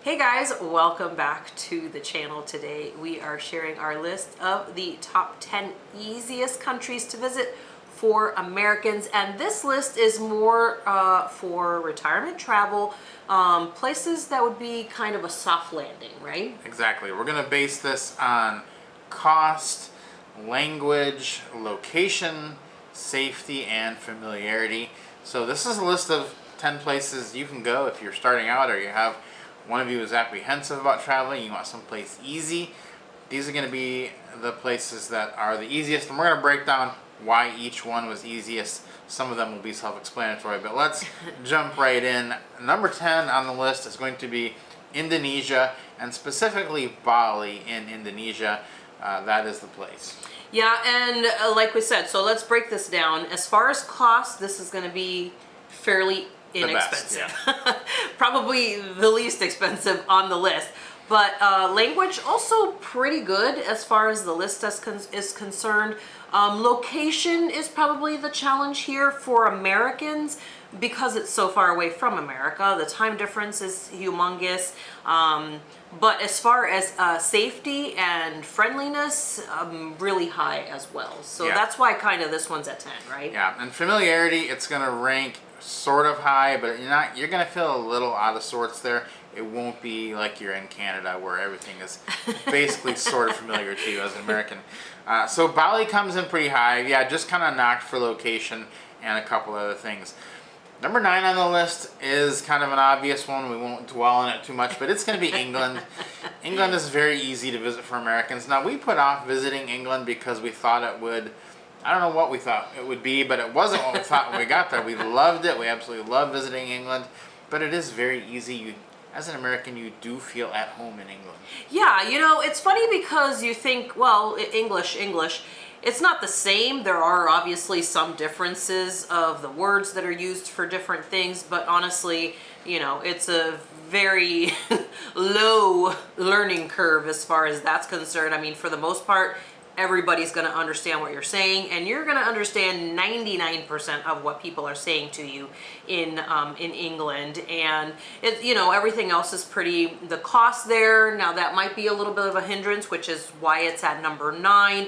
Hey guys, welcome back to the channel. Today we are sharing our list of the top 10 easiest countries to visit for Americans, and this list is more for retirement travel, places that would be kind of a soft landing, right? Exactly. We're going to base this on cost, language, location, safety, and familiarity. So this is a list of 10 places you can go if you're starting out or you have one of you is apprehensive about traveling, you want someplace easy. These are going to be the places that are the easiest, and we're going to break down why each one was easiest. Some of them will be self-explanatory, but let's jump right in. Number 10 on the list is going to be Indonesia, and specifically Bali in Indonesia. That is the place. Yeah, and like we said, so let's break this down. As far as cost, this is going to be fairly inexpensive. Best, yeah. Probably the least expensive on the list. But language also pretty good as far as the list is concerned. Location is probably the challenge here for Americans because it's so far away from America. The time difference is humongous. But as far as safety and friendliness, really high as well. So Yeah. that's why kind of this one's at 10, right? Yeah, and familiarity, it's going to rank sort of high, but you're going to feel a little out of sorts there. It won't be like you're in Canada where everything is basically sort of familiar to you as an American. So Bali comes in pretty high. Yeah, just kind of knocked for location and a couple other things. Number 9 on the list is kind of an obvious one. We won't dwell on it too much, but it's going to be England. England is very easy to visit for Americans. Now, we put off visiting England because we thought it would, I don't know what we thought it would be, but it wasn't what we thought when we got there. We loved it. We absolutely love visiting England, but it is very easy. As an American, you do feel at home in England. Yeah, you know, it's funny because you think, well, English. It's not the same. There are obviously some differences of the words that are used for different things, but honestly, you know, it's a very low learning curve as far as that's concerned. I mean, for the most part, everybody's going to understand what you're saying, and you're going to understand 99% of what people are saying to you in England. And it, you know, everything else is pretty. The cost there now, that might be a little bit of a hindrance, which is why it's at number 9.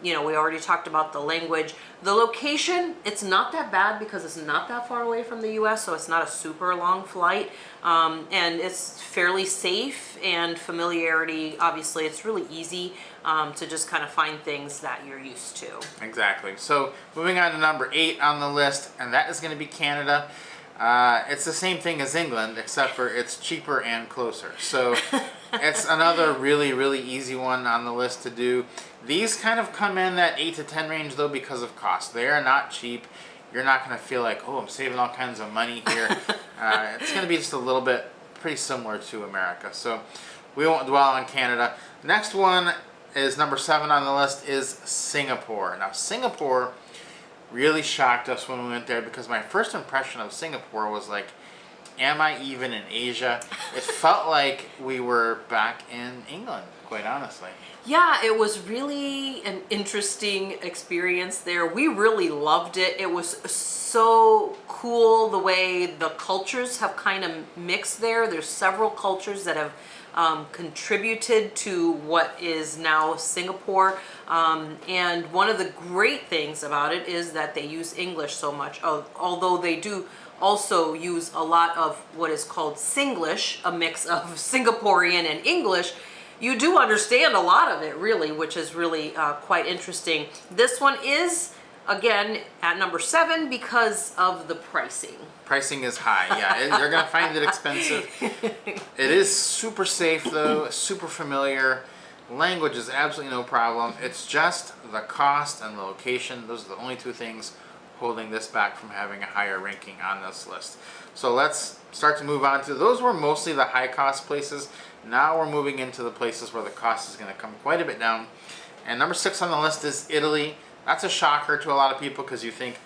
You know, we already talked about the language. The location, it's not that bad because it's not that far away from the US, so it's not a super long flight. And it's fairly safe, and familiarity, obviously, it's really easy to just kind of find things that you're used to. Exactly. So moving on to number 8 on the list, and that is going to be Canada. It's the same thing as England, except for it's cheaper and closer. So it's another really, really easy one on the list to do. These kind of come in that 8 to 10 range, though, because of cost. They are not cheap. You're not going to feel like, oh, I'm saving all kinds of money here. It's going to be just a little bit pretty similar to America. So we won't dwell on Canada. Next one is number 7 on the list is Singapore. Now, Singapore really shocked us when we went there because my first impression of Singapore was like, am I even in Asia? It felt like we were back in England, quite honestly. Yeah, it was really an interesting experience there. We really loved it. It was so cool the way the cultures have kind of mixed there. There's several cultures that have contributed to what is now Singapore. And one of the great things about it is that they use English so much, although they do also use a lot of what is called Singlish, a mix of Singaporean and English. You do understand a lot of it, really, which is really quite interesting. This one is, again, at number 7 because of the pricing. Pricing is high, yeah. You're going to find it expensive. It is super safe, though, super familiar. Language is absolutely no problem. It's just the cost and the location. Those are the only 2 things holding this back from having a higher ranking on this list. So let's start to move on to, those were mostly the high cost places. Now we're moving into the places where the cost is going to come quite a bit down. And number 6 on the list is Italy. That's a shocker to a lot of people because you think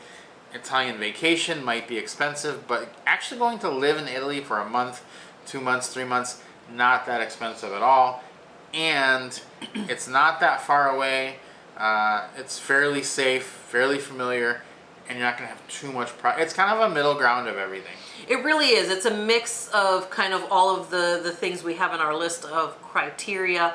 Italian vacation might be expensive, but actually going to live in Italy for a month, 2 months, 3 months, not that expensive at all. And it's not that far away. It's fairly safe, fairly familiar, and you're not going to have too much it's kind of a middle ground of everything. It really is. It's a mix of kind of all of the things we have on our list of criteria,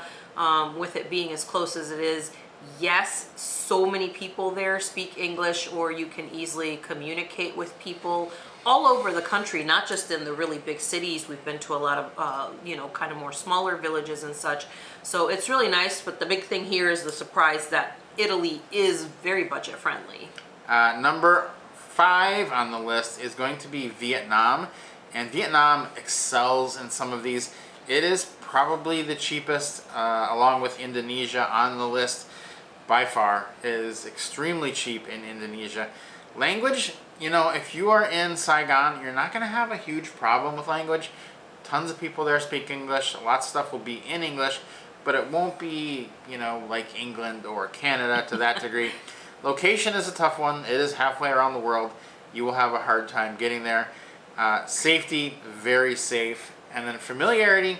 with it being as close as it is. Yes, so many people there speak English, or you can easily communicate with people all over the country, not just in the really big cities. We've been to a lot of, kind of more smaller villages and such. So it's really nice, but the big thing here is the surprise that Italy is very budget friendly. Number 5 on the list is going to be Vietnam, and Vietnam excels in some of these. It is probably the cheapest, along with Indonesia on the list by far. It is extremely cheap in Indonesia. Language, if you are in Saigon, you're not going to have a huge problem with language. Tons of people there speak English. Lots of stuff will be in English, but it won't be, like England or Canada to that degree. Location is a tough one. It is halfway around the world. You will have a hard time getting there. Safety, very safe. And then familiarity,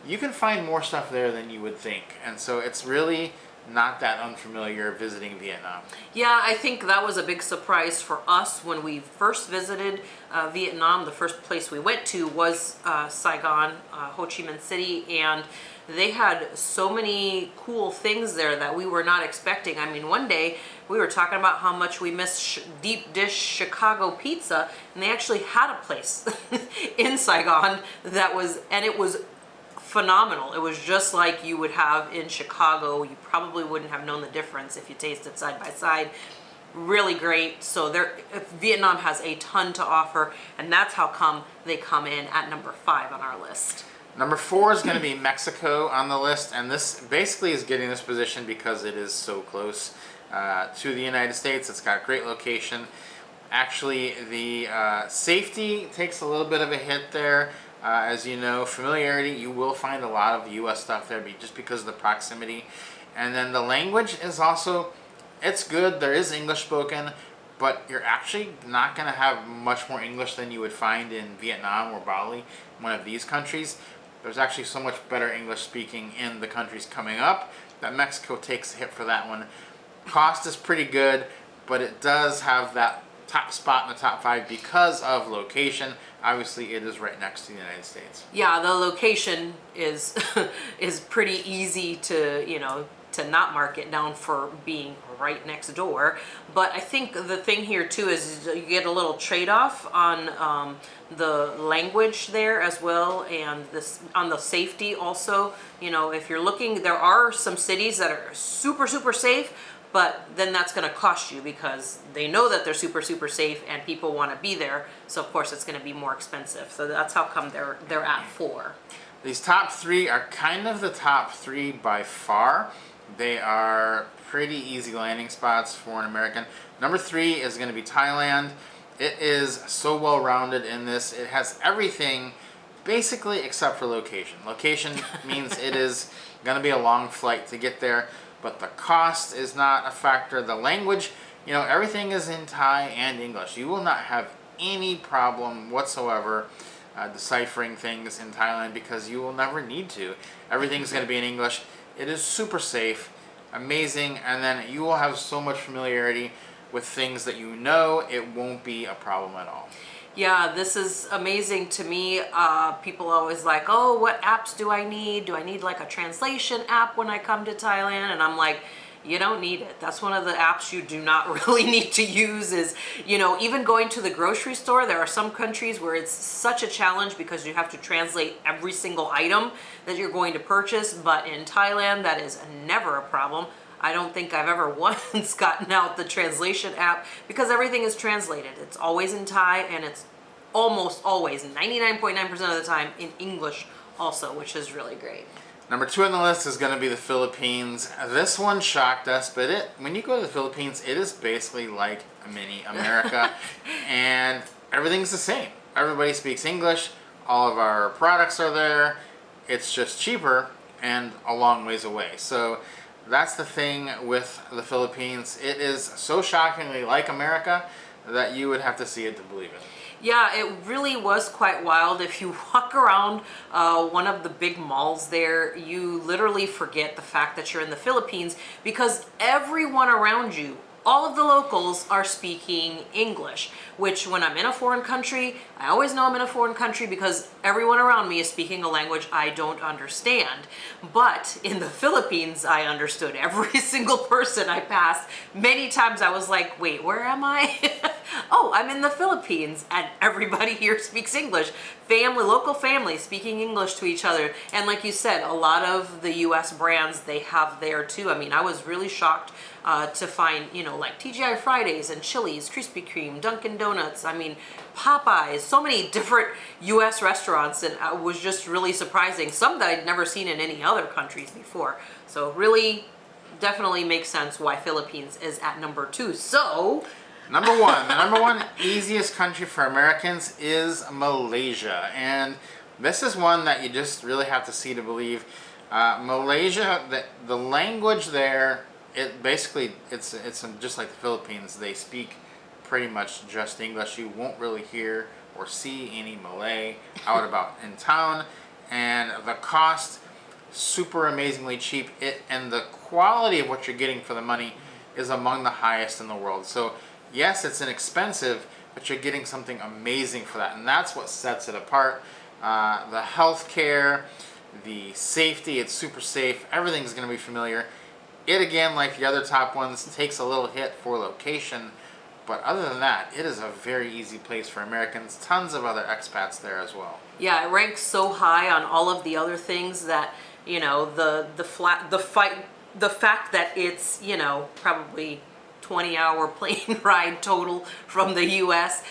you can find more stuff there than you would think. And so it's really not that unfamiliar visiting Vietnam. Yeah, I think that was a big surprise for us when we first visited Vietnam. The first place we went to was Saigon, Ho Chi Minh City, and they had so many cool things there that we were not expecting. I mean, one day we were talking about how much we miss deep dish Chicago pizza, and they actually had a place in Saigon it was phenomenal. It was just like you would have in Chicago. You probably wouldn't have known the difference if you tasted side by side. Really great. So Vietnam has a ton to offer, and that's how come they come in at number 5 on our list. Number 4 is going to be Mexico on the list, and this basically is getting this position because it is so close to the United States. It's got great location. Actually, the safety takes a little bit of a hit there. As you know, familiarity, you will find a lot of U.S. stuff there just because of the proximity. And then the language is also, it's good. There is English spoken, but you're actually not going to have much more English than you would find in Vietnam or Bali, one of these countries. There's actually so much better English speaking in the countries coming up that Mexico takes a hit for that one. Cost is pretty good, but it does have that top spot in the top 5 because of location. Obviously, it is right next to the United States. Yeah, the location is is pretty easy to not mark it down for being right next door. But I think the thing here too is you get a little trade-off on the language there as well, and on the safety also. If you're looking, there are some cities that are super safe, but then that's going to cost you because they know that they're super safe and people want to be there. So of course it's going to be more expensive. So that's how come they're at 4. These top 3 are kind of the top 3 by far. They are pretty easy landing spots for an American. Number 3 is going to be Thailand. It is so well rounded in this. It has everything basically except for location. Location means it is going to be a long flight to get there, but the cost is not a factor. The language, everything is in Thai and English. You will not have any problem whatsoever deciphering things in Thailand because you will never need to. Everything's going to be in English. It is super safe, amazing, and then you will have so much familiarity with things that it won't be a problem at all. Yeah, this is amazing to me. People always like, oh, what apps do I need? Do I need like a translation app when I come to Thailand? And I'm like, you don't need it. That's one of the apps you do not really need to use is, even going to the grocery store. There are some countries where it's such a challenge because you have to translate every single item that you're going to purchase. But in Thailand, that is never a problem. I don't think I've ever once gotten out the translation app because everything is translated. It's always in Thai, and it's almost always, 99.9% of the time, in English also, which is really great. Number 2 on the list is going to be the Philippines. This one shocked us, but when you go to the Philippines, it is basically like a mini America, and everything's the same. Everybody speaks English. All of our products are there. It's just cheaper and a long ways away. So that's the thing with the Philippines. It is so shockingly like America that you would have to see it to believe it. Yeah, it really was quite wild. If you walk around one of the big malls there, you literally forget the fact that you're in the Philippines because everyone around you all of the locals are speaking English, which when I'm in a foreign country, I always know I'm in a foreign country because everyone around me is speaking a language I don't understand. But in the Philippines, I understood every single person I passed. Many times I was like, wait, where am I? Oh, I'm in the Philippines, and everybody here speaks English. Local families speaking English to each other. And like you said, a lot of the US brands they have there too. I mean, I was really shocked to find, like TGI Fridays and Chili's, Krispy Kreme, Dunkin' Donuts, I mean, Popeyes, so many different US restaurants, and it was just really surprising. Some that I'd never seen in any other countries before. So really, definitely makes sense why Philippines is at number 2. So, Number 1, the number 1 easiest country for Americans is Malaysia. And this is one that you just really have to see to believe. Malaysia, the language there, it's just like the Philippines. They speak pretty much just English. You won't really hear or see any Malay out about in town. And the cost, super amazingly cheap. And the quality of what you're getting for the money is among the highest in the world. So yes, it's inexpensive, but you're getting something amazing for that, and that's what sets it apart. The healthcare, the safety, it's super safe. Everything's going to be familiar. It, again, like the other top ones, takes a little hit for location, but other than that, it is a very easy place for Americans. Tons of other expats there as well. yeah, it ranks so high on all of the other things that, the fact that it's, probably 20-hour plane ride total from the US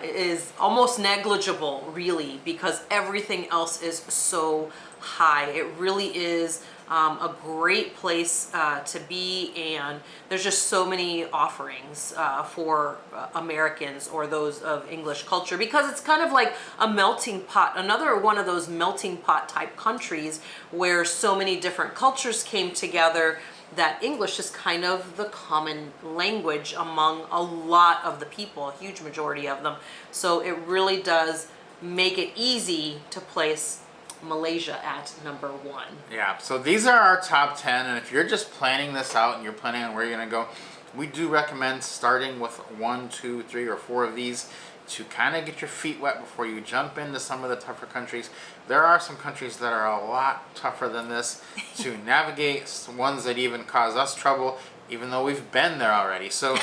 is almost negligible, really, because everything else is so high. It really is a great place to be, and there's just so many offerings for Americans or those of English culture, because it's kind of like a melting pot, another one of those melting pot type countries where so many different cultures came together, that English is kind of the common language among a lot of the people, a huge majority of them. So it really does make it easy to place Malaysia at number 1. Yeah, so these are our top 10, and if you're just planning this out and you're planning on where you're going to go, we do recommend starting with 1, 2, 3, or 4 of these to kind of get your feet wet before you jump into some of the tougher countries. There are some countries that are a lot tougher than this to navigate, some ones that even cause us trouble, even though we've been there already. So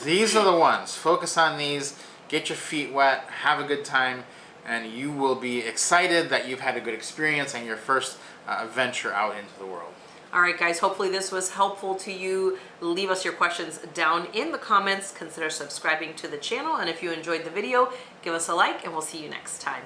these are the ones. Focus on these, get your feet wet, have a good time, and you will be excited that you've had a good experience and your first venture out into the world. All right, guys, hopefully this was helpful to you. Leave us your questions down in the comments. Consider subscribing to the channel, and if you enjoyed the video, give us a like, and we'll see you next time.